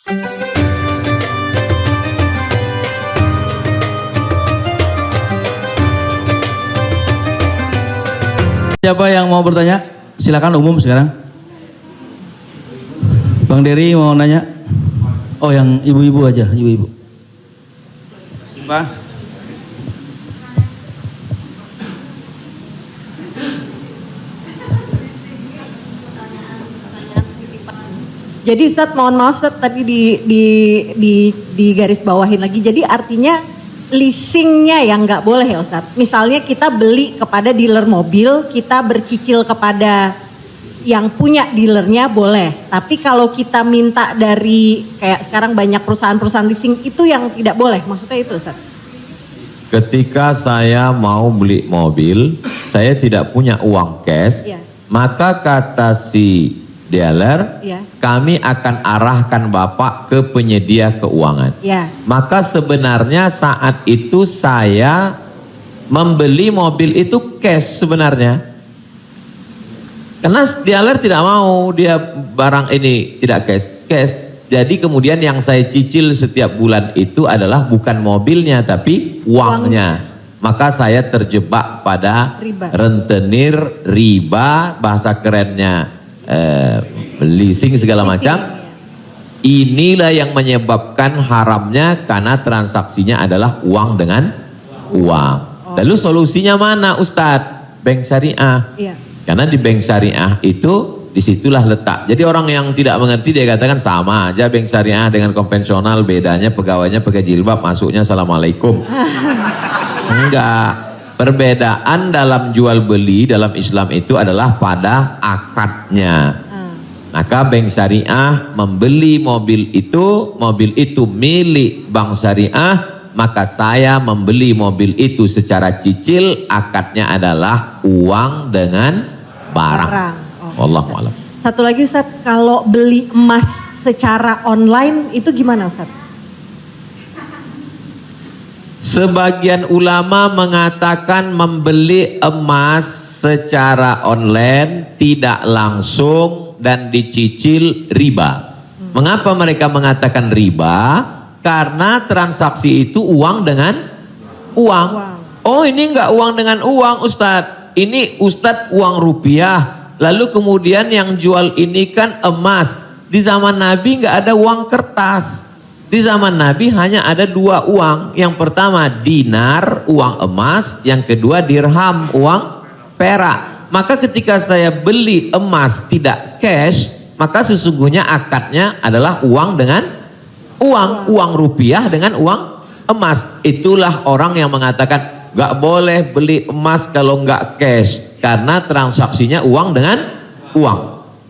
Siapa yang mau bertanya? Silakan umum sekarang. Bang Dery mau nanya? Oh, yang ibu-ibu aja, ibu-ibu. Pak. Jadi Ustadz, mohon maaf Ustadz, tadi di garis bawahin lagi. Jadi artinya leasingnya yang nggak boleh ya Ustadz. Misalnya kita beli kepada dealer mobil, kita bercicil kepada yang punya dealernya boleh. Tapi kalau kita minta dari kayak sekarang banyak perusahaan-perusahaan leasing itu yang tidak boleh. Maksudnya itu Ustadz. Ketika saya mau beli mobil, saya tidak punya uang cash, Iya. maka kata si dealer, Iya. kami akan arahkan Bapak ke penyedia keuangan. Ya. Maka sebenarnya saat itu saya membeli mobil itu cash sebenarnya. Karena dealer tidak mau dia barang ini tidak cash. Jadi kemudian yang saya cicil setiap bulan itu adalah bukan mobilnya tapi uangnya. Maka saya terjebak pada Riba. rentenir, riba, bahasa kerennya leasing segala macam. Inilah yang menyebabkan haramnya karena transaksinya adalah uang dengan uang. Lalu solusinya mana Ustadz? Bank syariah. Iya. Karena di bank syariah itu disitulah letak. Jadi orang yang tidak mengerti dia katakan sama aja bank syariah dengan konvensional, bedanya pegawainya pakai jilbab, masuknya assalamualaikum. Enggak. Perbedaan dalam jual beli dalam Islam itu adalah pada akadnya. Maka bank syariah membeli mobil itu milik bank syariah, maka saya membeli mobil itu secara cicil, akadnya adalah uang dengan barang. Wallahu a'lam. Satu lagi Ustadz, kalau beli emas secara online itu gimana Ustadz? Sebagian ulama mengatakan membeli emas secara online tidak langsung dan dicicil riba. Mengapa mereka mengatakan riba? Karena transaksi itu uang dengan uang. Oh, ini enggak uang dengan uang Ustadz. Ini Ustadz uang rupiah. Lalu kemudian yang jual ini kan emas. Di zaman Nabi enggak ada uang kertas. Di zaman Nabi hanya ada dua uang. Yang pertama dinar, uang emas. Yang kedua dirham, uang perak. Maka ketika saya beli emas tidak cash, maka sesungguhnya akadnya adalah uang dengan uang rupiah dengan uang emas. Itulah orang yang mengatakan nggak boleh beli emas kalau nggak cash karena transaksinya uang dengan uang.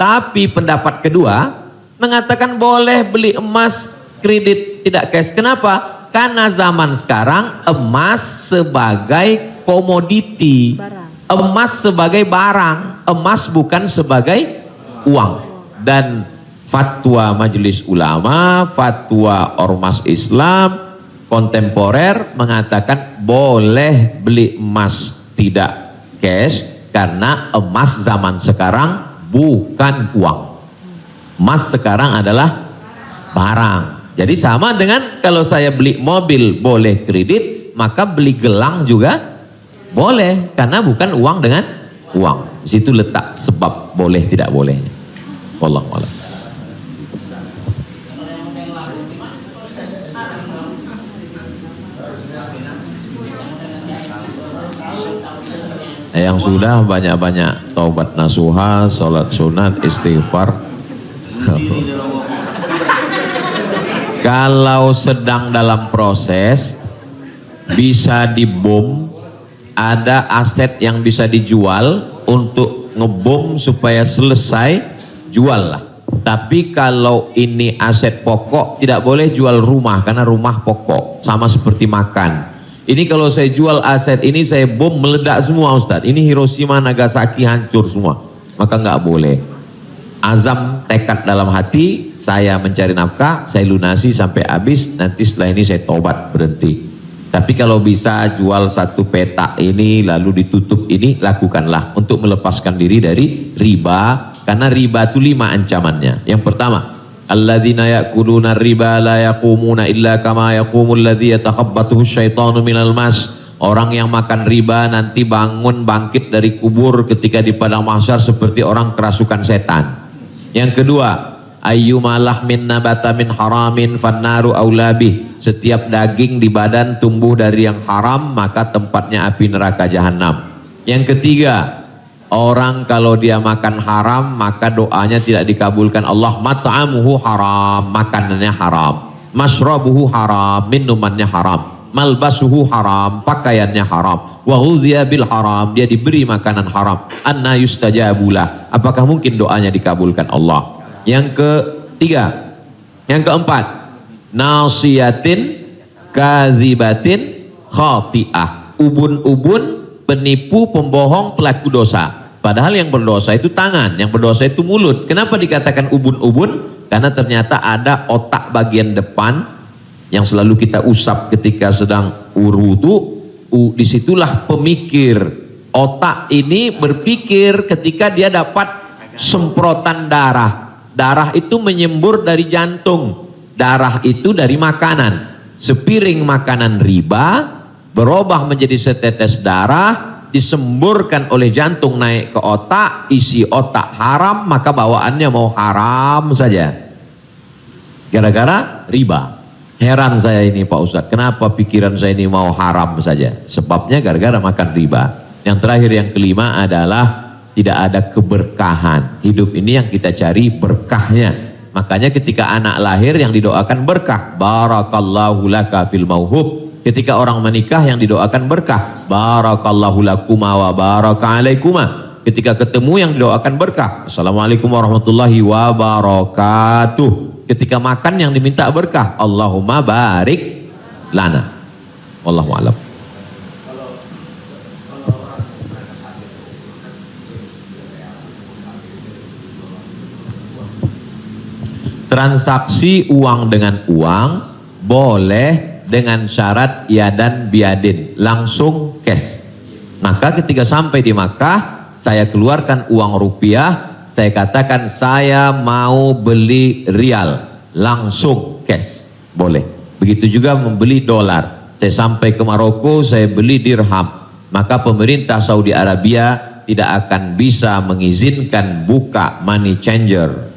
Tapi pendapat kedua mengatakan boleh beli emas kredit tidak cash. Kenapa? Karena zaman sekarang emas sebagai komoditi, emas sebagai barang, emas bukan sebagai uang. Dan fatwa Majelis Ulama, fatwa Ormas Islam kontemporer mengatakan boleh beli emas tidak cash karena emas zaman sekarang bukan uang. Emas sekarang adalah barang. Jadi sama dengan kalau saya beli mobil boleh kredit, maka beli gelang juga boleh karena bukan uang dengan uang. Di situ letak sebab boleh tidak bolehnya. Wallahu a'lam. Yang sudah banyak-banyak taubat nasuha, sholat sunat, istighfar. Kalau sedang dalam proses bisa dibom, ada aset yang bisa dijual untuk ngebom supaya selesai, juallah. Tapi kalau ini aset pokok tidak boleh jual rumah karena rumah pokok, sama seperti makan. Ini kalau saya jual aset ini saya bom meledak semua Ustadz. Ini Hiroshima Nagasaki hancur semua, maka nggak boleh. Azam tekad dalam hati, saya mencari nafkah, saya lunasi sampai habis, nanti setelah ini saya tobat berhenti. Tapi kalau bisa jual satu petak ini lalu ditutup ini, lakukanlah untuk melepaskan diri dari riba. Karena riba itu 5 ancamannya. Yang pertama, Alladzina ya'kuluna riba la yaqumuna illa kama yaqumul ladzi yatakhabbathu syaitanu minal mas. Orang yang makan riba nanti bangun bangkit dari kubur ketika di padang mahsyar seperti orang kerasukan setan. Yang kedua, ayyuma lahmin nabata min haramin fannaru aulabih. Setiap daging di badan tumbuh dari yang haram, maka tempatnya api neraka jahanam. Yang ketiga, orang kalau dia makan haram, maka doanya tidak dikabulkan Allah. Mat'amuhu haram, makanannya haram. Mashrabuhu haram, minumannya haram. Malbasuhu haram, pakaiannya haram. Wa ghuziya bil haram, dia diberi makanan haram. Anna yustajabulah, apakah mungkin doanya dikabulkan Allah? Yang ketiga, yang keempat, nasiyatin kazibatin khati'ah. Ubun-ubun, penipu, pembohong, pelaku dosa. Padahal yang berdosa itu tangan, yang berdosa itu mulut. Kenapa dikatakan ubun-ubun? Karena ternyata ada otak bagian depan yang selalu kita usap ketika sedang wudu. Disitulah pemikir. Otak ini berpikir ketika dia dapat semprotan darah. Darah itu menyembur dari jantung. Darah itu dari makanan. Sepiring makanan riba berubah menjadi setetes darah, disemburkan oleh jantung naik ke otak, isi otak haram, maka bawaannya mau haram saja. Gara-gara riba. Heran saya ini Pak Ustadz, kenapa pikiran saya ini mau haram saja? Sebabnya gara-gara makan riba. Yang terakhir, yang kelima adalah tidak ada keberkahan. Hidup ini yang kita cari berkahnya. Makanya ketika anak lahir yang didoakan berkah. Barakallahu laka fil mauhub. Ketika orang menikah yang didoakan berkah. Barakallahu lakuma wa baraka alaikuma. Ketika ketemu yang didoakan berkah. Assalamualaikum warahmatullahi wabarakatuh. Ketika makan yang diminta berkah, Allahumma barik lana. Wallahu a'lam. Transaksi uang dengan uang boleh dengan syarat yadan biadin, langsung cash. Maka ketika sampai di Makkah, saya keluarkan uang rupiah, saya katakan saya mau beli rial, langsung cash, boleh. Begitu juga membeli dolar. Saya sampai ke Maroko, saya beli dirham. Maka pemerintah Saudi Arabia tidak akan bisa mengizinkan buka money changer,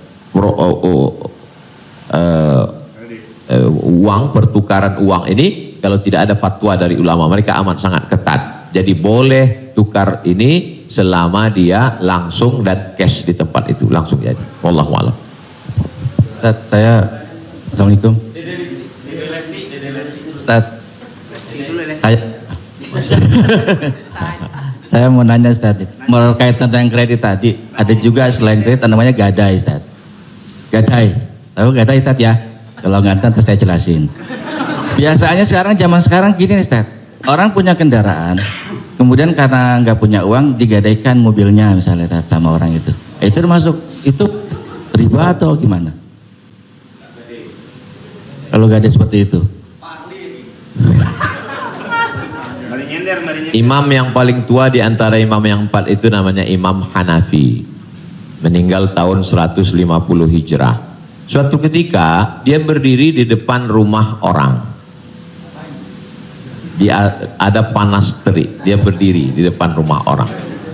uang, pertukaran uang ini kalau tidak ada fatwa dari ulama. Mereka amat sangat ketat. Jadi boleh tukar ini selama dia langsung dan cash di tempat itu, langsung jadi. Wallahu a'lam. Ustaz, Assalamualaikum. Ustaz, saya mau nanya Ustaz, berkaitan dengan kredit tadi, ada juga selain kredit namanya gadai Ustaz. Gadai, tahu gadai Ustaz ya? Kalau nggak tahu saya jelasin. Biasanya zaman sekarang gini Ustaz, orang punya kendaraan, kemudian karena nggak punya uang digadaikan mobilnya misalnya sama orang itu. Itu termasuk itu riba atau gimana? Kalau gadai seperti itu. Imam yang paling tua di antara imam yang 4 itu namanya Imam Hanafi. Meninggal tahun 150 Hijrah. Suatu ketika dia berdiri di depan rumah orang. Dia ada panas terik, dia berdiri di depan rumah orang.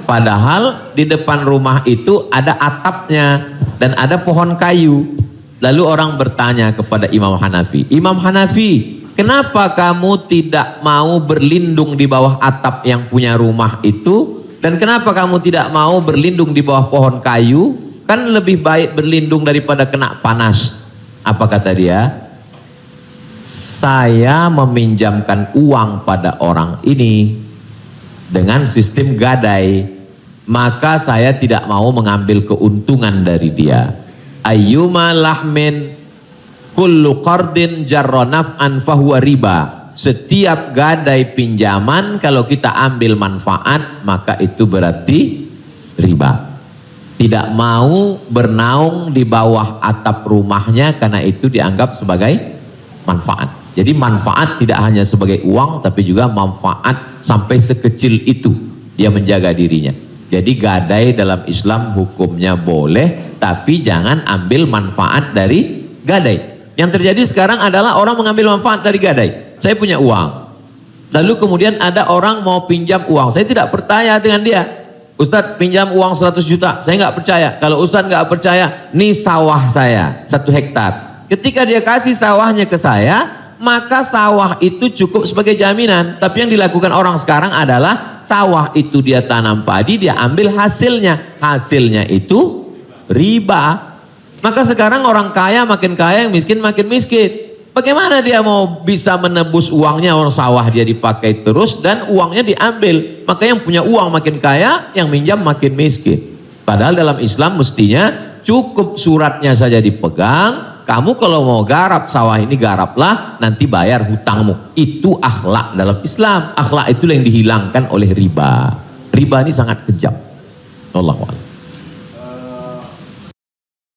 Padahal di depan rumah itu ada atapnya dan ada pohon kayu. Lalu orang bertanya kepada Imam Hanafi, Imam Hanafi, kenapa kamu tidak mau berlindung di bawah atap yang punya rumah itu? Dan kenapa kamu tidak mau berlindung di bawah pohon kayu? Kan lebih baik berlindung daripada kena panas. Apa kata dia? Saya meminjamkan uang pada orang ini dengan sistem gadai, maka saya tidak mau mengambil keuntungan dari dia. Ayyuma lahmin kullu qardin jarra naf'an fahuwa riba. Setiap gadai pinjaman kalau kita ambil manfaat maka itu berarti riba. Tidak mau bernaung di bawah atap rumahnya karena itu dianggap sebagai manfaat. Jadi manfaat tidak hanya sebagai uang tapi juga manfaat sampai sekecil itu dia menjaga dirinya. Jadi gadai dalam Islam hukumnya boleh tapi jangan ambil manfaat dari gadai. Yang terjadi sekarang adalah orang mengambil manfaat dari gadai. Saya punya uang. Lalu kemudian ada orang mau pinjam uang. Saya tidak percaya dengan dia. Ustadz pinjam uang 100 juta. Saya nggak percaya. Kalau Ustadz nggak percaya, nih sawah saya 1 hektar. Ketika dia kasih sawahnya ke saya, maka sawah itu cukup sebagai jaminan. Tapi yang dilakukan orang sekarang adalah sawah itu dia tanam padi, dia ambil hasilnya. Hasilnya itu riba. Maka sekarang orang kaya makin kaya, yang miskin makin miskin. Bagaimana dia mau bisa menebus uangnya, orang sawah dia dipakai terus dan uangnya diambil. Maka yang punya uang makin kaya, yang minjam makin miskin. Padahal dalam Islam mestinya cukup suratnya saja dipegang. Kamu kalau mau garap sawah ini garaplah, nanti bayar hutangmu. Itu akhlak dalam Islam. Akhlak itu yang dihilangkan oleh riba. Riba ini sangat kejam. Wallahu a'lam.